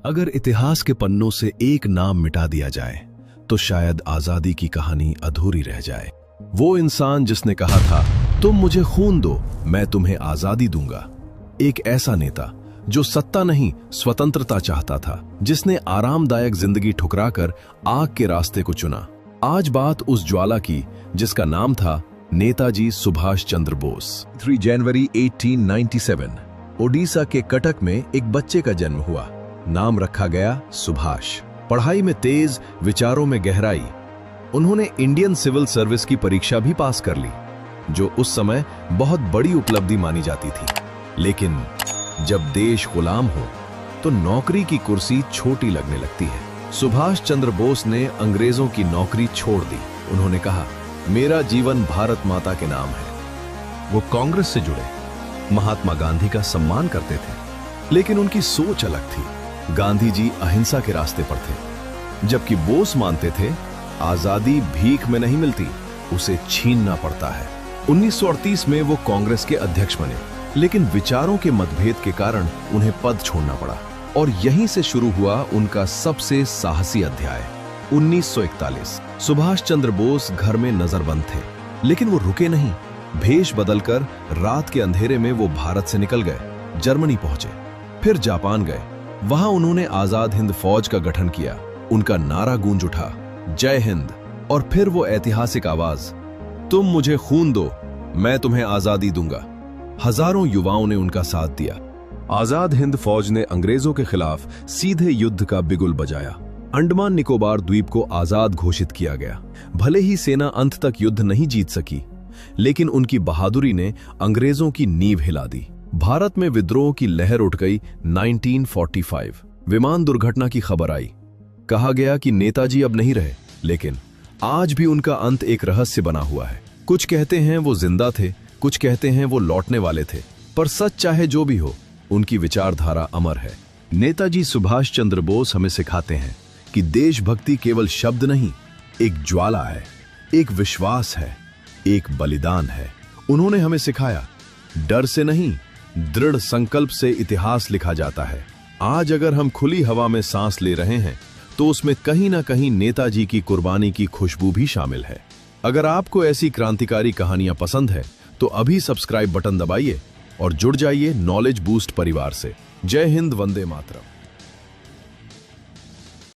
अगर इतिहास के पन्नों से एक नाम मिटा दिया जाए तो शायद आजादी की कहानी अधूरी रह जाए। वो इंसान जिसने कहा था, तुम मुझे खून दो, मैं तुम्हें आजादी दूंगा। एक ऐसा नेता जो सत्ता नहीं स्वतंत्रता चाहता था, जिसने आरामदायक जिंदगी ठुकराकर आग के रास्ते को चुना। आज बात उस ज्वाला की जिसका नाम था नेताजी सुभाष चंद्र बोस। 3 जनवरी 1897 ओडिशा के कटक में एक बच्चे का जन्म हुआ। नाम रखा गया सुभाष। पढ़ाई में तेज, विचारों में गहराई। उन्होंने इंडियन सिविल सर्विस की परीक्षा भी पास कर ली, जो उस समय बहुत बड़ी उपलब्धि मानी जाती थी। लेकिन जब देश गुलाम हो तो नौकरी की कुर्सी छोटी लगने लगती है। सुभाष चंद्र बोस ने अंग्रेजों की नौकरी छोड़ दी। उन्होंने कहा, मेरा जीवन भारत माता के नाम है। वो कांग्रेस से जुड़े, महात्मा गांधी का सम्मान करते थे, लेकिन उनकी सोच अलग थी। गांधी जी अहिंसा के रास्ते पर थे, जबकि बोस मानते थे आजादी भीख में नहीं मिलती, उसे छीनना पड़ता है। 1938 में वो कांग्रेस के अध्यक्ष बने, लेकिन विचारों के मतभेद के कारण उन्हें पद छोड़ना पड़ा और यहीं से शुरू हुआ उनका सबसे साहसी अध्याय। 1941 सुभाष चंद्र बोस घर में नजरबंद थे, लेकिन वो रुके नहीं। भेष बदलकर रात के अंधेरे में वो भारत से निकल गए, जर्मनी पहुंचे, फिर जापान गए। वहां उन्होंने आजाद हिंद फौज का गठन किया। उनका नारा गूंज उठा, जय हिंद। और फिर वो ऐतिहासिक आवाज, तुम मुझे खून दो, मैं तुम्हें आजादी दूंगा। हजारों युवाओं ने उनका साथ दिया। आजाद हिंद फौज ने अंग्रेजों के खिलाफ सीधे युद्ध का बिगुल बजाया। अंडमान निकोबार द्वीप को आजाद घोषित किया गया। भले ही सेना अंत तक युद्ध नहीं जीत सकी, लेकिन उनकी बहादुरी ने अंग्रेजों की नींव हिला दी। भारत में विद्रोह की लहर उठ गई। 1945 विमान दुर्घटना की खबर आई। कहा गया कि नेताजी अब नहीं रहे, लेकिन आज भी उनका अंत एक रहस्य बना हुआ है। कुछ कहते हैं वो जिंदा थे, कुछ कहते हैं वो लौटने वाले थे, पर सच चाहे जो भी हो, उनकी विचारधारा अमर है। नेताजी सुभाष चंद्र बोस हमें सिखाते हैं कि देशभक्ति केवल शब्द नहीं, एक ज्वाला है, एक विश्वास है, एक बलिदान है। उन्होंने हमें सिखाया, डर से नहीं, दृढ़ संकल्प से इतिहास लिखा जाता है। आज अगर हम खुली हवा में सांस ले रहे हैं, तो उसमें कहीं ना कहीं नेताजी की कुर्बानी की खुशबू भी शामिल है। अगर आपको ऐसी क्रांतिकारी कहानियां पसंद है, तो अभी सब्सक्राइब बटन दबाइए और जुड़ जाइए नॉलेज बूस्ट परिवार से। जय हिंद, वंदे मातरम।